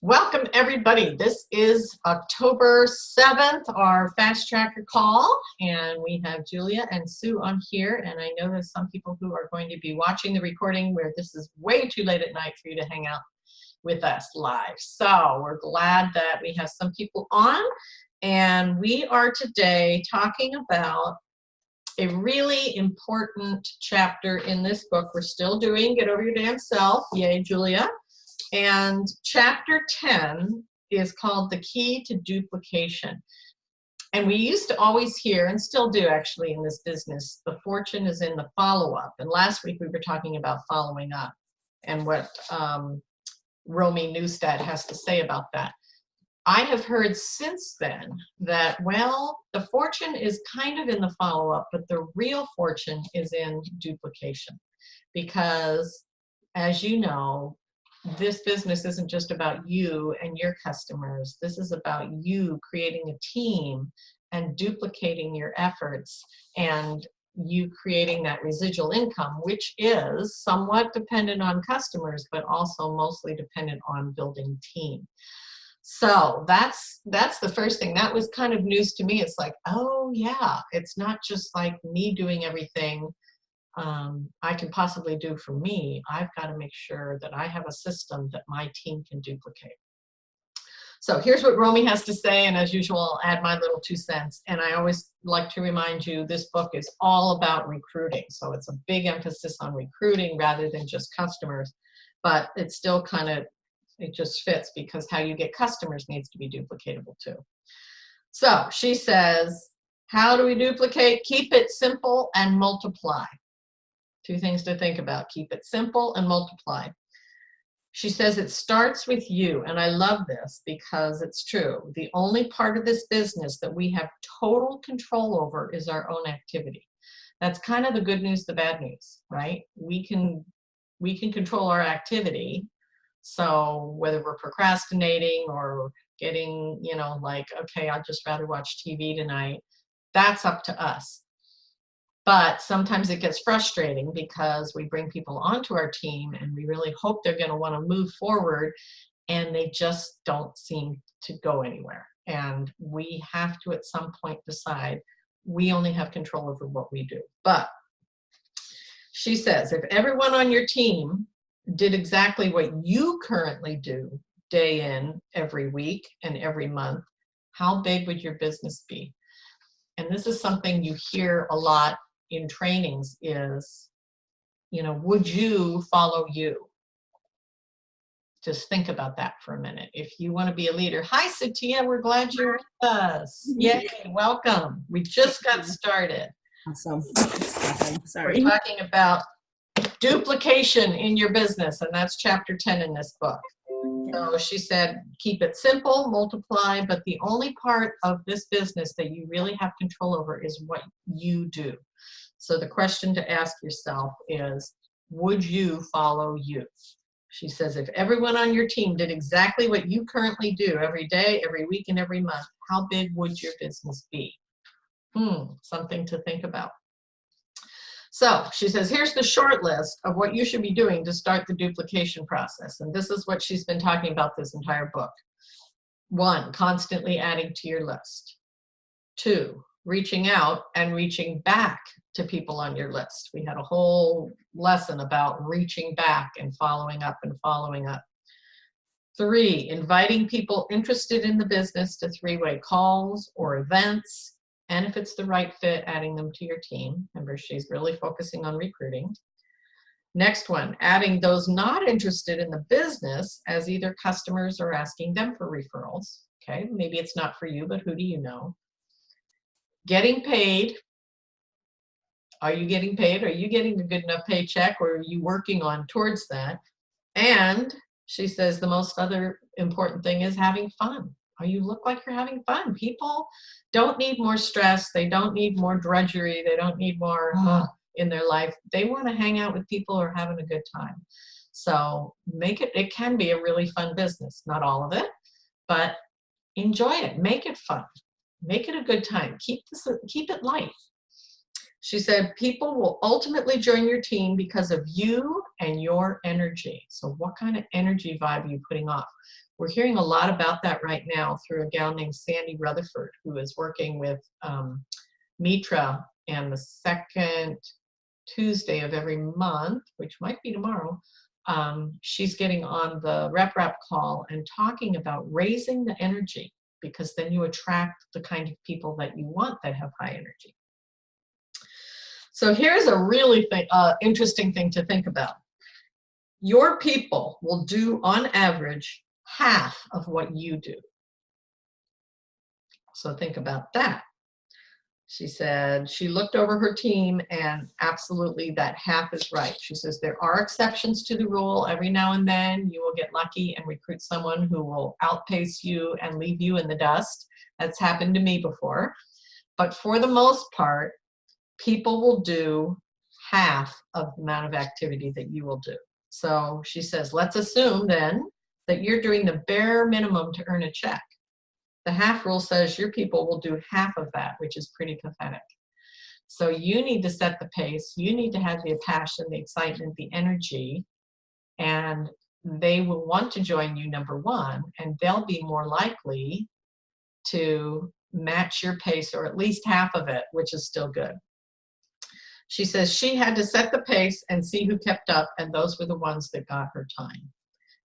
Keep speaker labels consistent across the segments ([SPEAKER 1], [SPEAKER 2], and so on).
[SPEAKER 1] Welcome everybody. This is October 7th, our Fast Tracker call, and we have Julia and Sue on here, and I know there's some people who are going to be watching the recording where this is way too late at night for you to hang out with us live. So we're glad that we have some people on, and we are today talking about a really important chapter in this book. We're still doing Get Over Your Damn Self. Yay, Julia. And chapter 10 is called The Key to Duplication. And we used to always hear, and still do actually in this business, the fortune is in the follow-up. And last week we were talking about following up and what Romy Neustadt has to say about that. I have heard since then that, well, the fortune is kind of in the follow-up, but the real fortune is in duplication. Because, as you know, this business isn't just about you and your customers. This is about you creating a team and duplicating your efforts and you creating that residual income, which is somewhat dependent on customers, but also mostly dependent on building team. So that's the first thing. That was kind of news to me. It's like, oh yeah, it's not just like me doing everything I can possibly do for me. I've got to make sure that I have a system that my team can duplicate. So here's what Romy has to say, and as usual, I'll add my little 2 cents. And I always like to remind you, this book is all about recruiting. So it's a big emphasis on recruiting rather than just customers, but it's still kind of, it just fits because how you get customers needs to be duplicatable too. So she says, how do we duplicate? Keep it simple and multiply. 2 things to think about. Keep it simple and multiply. She says it starts with you, and I love this because it's true. The only part of this business that we have total control over is our own activity. That's kind of the good news, the bad news, right? We can control our activity. So whether we're procrastinating or getting, you know, like, okay, I'd just rather watch TV tonight, that's up to us. But sometimes it gets frustrating because we bring people onto our team and we really hope they're going to want to move forward and they just don't seem to go anywhere. And we have to at some point decide we only have control over what we do. But she says, if everyone on your team did exactly what you currently do day in, every week, and every month, how big would your business be? And this is something you hear a lot in trainings is, you know, would you follow you? Just think about that for a minute. If you want to be a leader. Hi, Satya, we're glad you're with us. Yay, welcome. We just got started.
[SPEAKER 2] Awesome. Sorry.
[SPEAKER 1] We're talking about duplication in your business, and that's chapter 10 in this book. So she said, keep it simple, multiply, but the only part of this business that you really have control over is what you do. So the question to ask yourself is, would you follow you? She says, if everyone on your team did exactly what you currently do every day, every week, and every month, how big would your business be? Something to think about. So she says, here's the short list of what you should be doing to start the duplication process. And this is what she's been talking about this entire book. 1, constantly adding to your list. 2, reaching out and reaching back to people on your list. We had a whole lesson about reaching back and following up and following up. 3, inviting people interested in the business to 3-way calls or events. And if it's the right fit, adding them to your team. Remember, she's really focusing on recruiting. Next one, adding those not interested in the business as either customers or asking them for referrals. Okay, maybe it's not for you, but who do you know? Getting paid. Are you getting paid? Are you getting a good enough paycheck, or are you working on towards that? And she says the most other important thing is having fun. You look like you're having fun. People don't need more stress. They don't need more drudgery. They don't need more in their life. They want to hang out with people who are having a good time. So it can be a really fun business. Not all of it, but enjoy it. Make it fun. Make it a good time. Keep it light. She said, people will ultimately join your team because of you and your energy. So what kind of energy vibe are you putting off? We're hearing a lot about that right now through a gal named Sandy Rutherford, who is working with Mitra, and the second Tuesday of every month, which might be tomorrow, she's getting on the rep call and talking about raising the energy, because then you attract the kind of people that you want that have high energy. So here's a really interesting thing to think about. Your people will do, on average, half of what you do. So think about that. She said she looked over her team, and absolutely that half is right. She says there are exceptions to the rule. Every now and then you will get lucky and recruit someone who will outpace you and leave you in the dust. That's happened to me before. But for the most part, people will do half of the amount of activity that you will do. So she says, let's assume then that you're doing the bare minimum to earn a check. The half rule says your people will do half of that, which is pretty pathetic. So you need to set the pace. You need to have the passion, the excitement, the energy, and they will want to join you, number one, and they'll be more likely to match your pace, or at least half of it, which is still good. She says she had to set the pace and see who kept up, and those were the ones that got her time.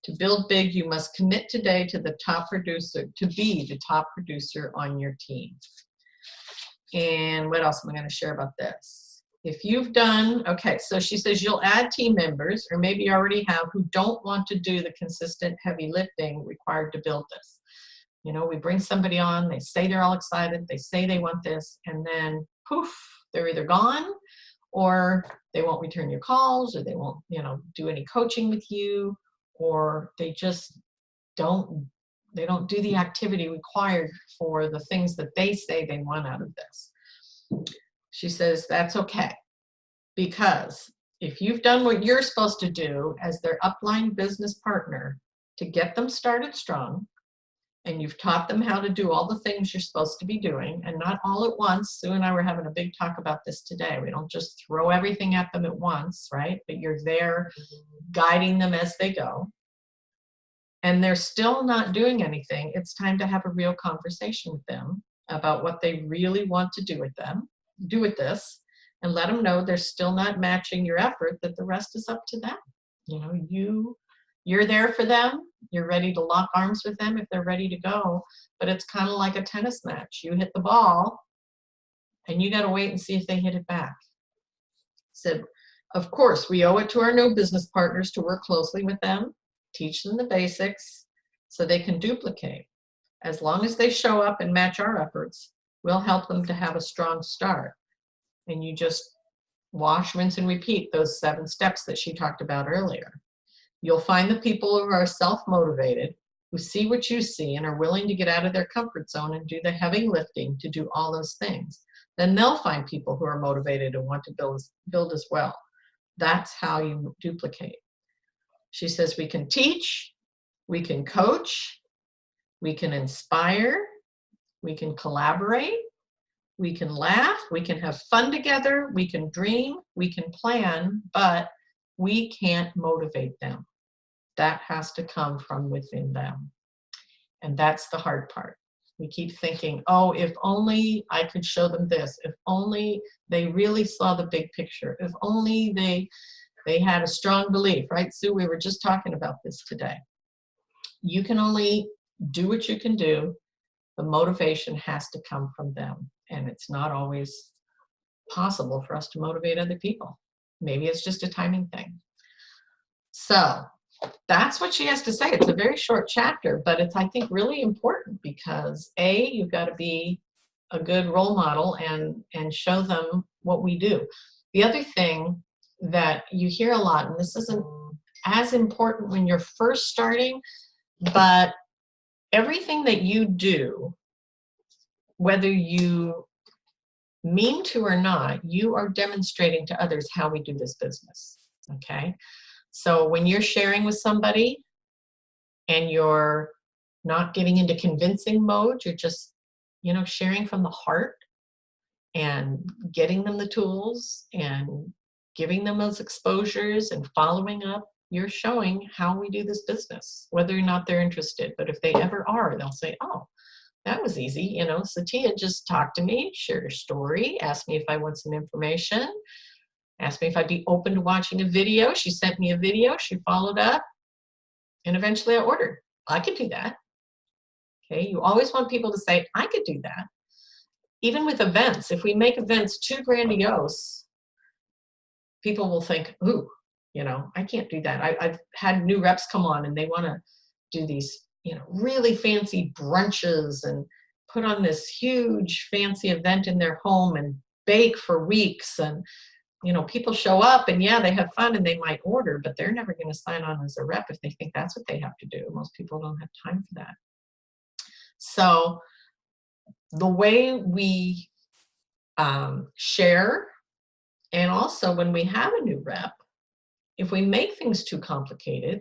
[SPEAKER 1] To build big, you must commit today to the top producer, to be the top producer on your team. And what else am I going to share about this? If you've done, okay, so she says you'll add team members, or maybe you already have, who don't want to do the consistent heavy lifting required to build this. You know, we bring somebody on, they say they're all excited, they say they want this, and then poof, they're either gone, or they won't return your calls, or they won't, you know, do any coaching with you, or they just don't do the activity required for the things that they say they want out of this. She says that's okay, because if you've done what you're supposed to do as their upline business partner to get them started strong, and you've taught them how to do all the things you're supposed to be doing, and not all at once. Sue and I were having a big talk about this today. We don't just throw everything at them at once, right? But you're there guiding them as they go. And they're still not doing anything. It's time to have a real conversation with them about what they really want to do with this, and let them know they're still not matching your effort, that the rest is up to them. You know, you're there for them. You're ready to lock arms with them if they're ready to go. But it's kind of like a tennis match. You hit the ball, and you got to wait and see if they hit it back. So, of course, we owe it to our new business partners to work closely with them, teach them the basics so they can duplicate. As long as they show up and match our efforts, we'll help them to have a strong start. And you just wash, rinse, and repeat those 7 steps that she talked about earlier. You'll find the people who are self-motivated, who see what you see and are willing to get out of their comfort zone and do the heavy lifting to do all those things. Then they'll find people who are motivated and want to build as well. That's how you duplicate. She says we can teach, we can coach, we can inspire, we can collaborate, we can laugh, we can have fun together, we can dream, we can plan, but we can't motivate them. That has to come from within them. And that's the hard part. We keep thinking, oh, if only I could show them this, if only they really saw the big picture, if only they had a strong belief, right, Sue? We were just talking about this today. You can only do what you can do. The motivation has to come from them. And it's not always possible for us to motivate other people. Maybe it's just a timing thing. So that's what she has to say. It's a very short chapter, but it's, I think, really important because A, you've got to be a good role model and show them what we do. The other thing that you hear a lot, and this isn't as important when you're first starting, but everything that you do, whether you mean to or not, you are demonstrating to others how we do this business, okay? So when you're sharing with somebody and you're not getting into convincing mode, you're just, you know, sharing from the heart, and getting them the tools and giving them those exposures and following up, you're showing how we do this business, whether or not they're interested. But if they ever are, they'll say, oh, that was easy. You know, Satya just talked to me, shared her story, asked me if I want some information, asked me if I'd be open to watching a video. She sent me a video, she followed up, and eventually I ordered. I could do that. Okay, you always want people to say, I could do that. Even with events, if we make events too grandiose, people will think, ooh, you know, I can't do that. I've had new reps come on and they want to do these, you know, really fancy brunches and put on this huge fancy event in their home and bake for weeks. And, you know, people show up and yeah, they have fun and they might order, but they're never going to sign on as a rep if they think that's what they have to do. Most people don't have time for that. So the way we share, and also when we have a new rep, if we make things too complicated,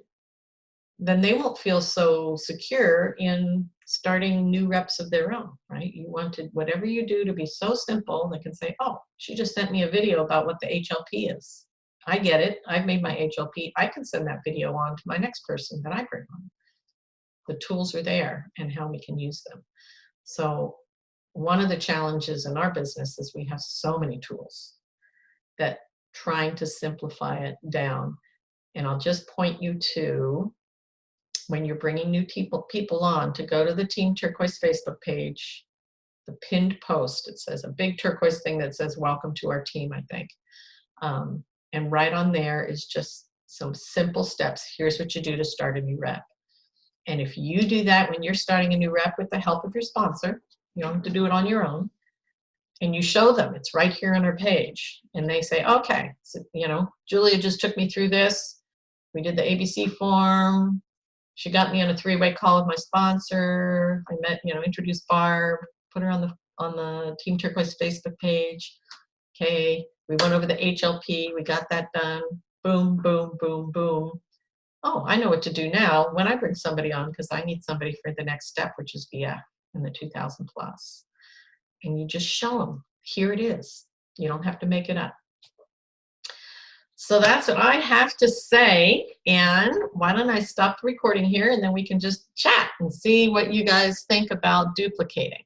[SPEAKER 1] then they won't feel so secure in starting new reps of their own, right? You want whatever you do to be so simple, they can say, oh, she just sent me a video about what the HLP is. I get it. I've made my HLP. I can send that video on to my next person that I bring on. The tools are there and how we can use them. So one of the challenges in our business is we have so many tools that trying to simplify it down. And I'll just point you to, when you're bringing new people on, to go to the Team Turquoise Facebook page, the pinned post. It says a big turquoise thing that says, welcome to our team, I think. And right on there is just some simple steps. Here's what you do to start a new rep. And if you do that when you're starting a new rep with the help of your sponsor, you don't have to do it on your own, and you show them, it's right here on our page, and they say, okay, so, you know, Julia just took me through this. We did the ABC form. She got me on a 3-way call with my sponsor. I met, you know, introduced Barb, put her on the Team Turquoise Facebook page. Okay, we went over the HLP. We got that done. Boom, boom, boom, boom. Oh, I know what to do now when I bring somebody on, because I need somebody for the next step, which is VF in the 2000 plus. And you just show them, here it is. You don't have to make it up. So that's what I have to say. And why don't I stop the recording here, and then we can just chat and see what you guys think about duplicating.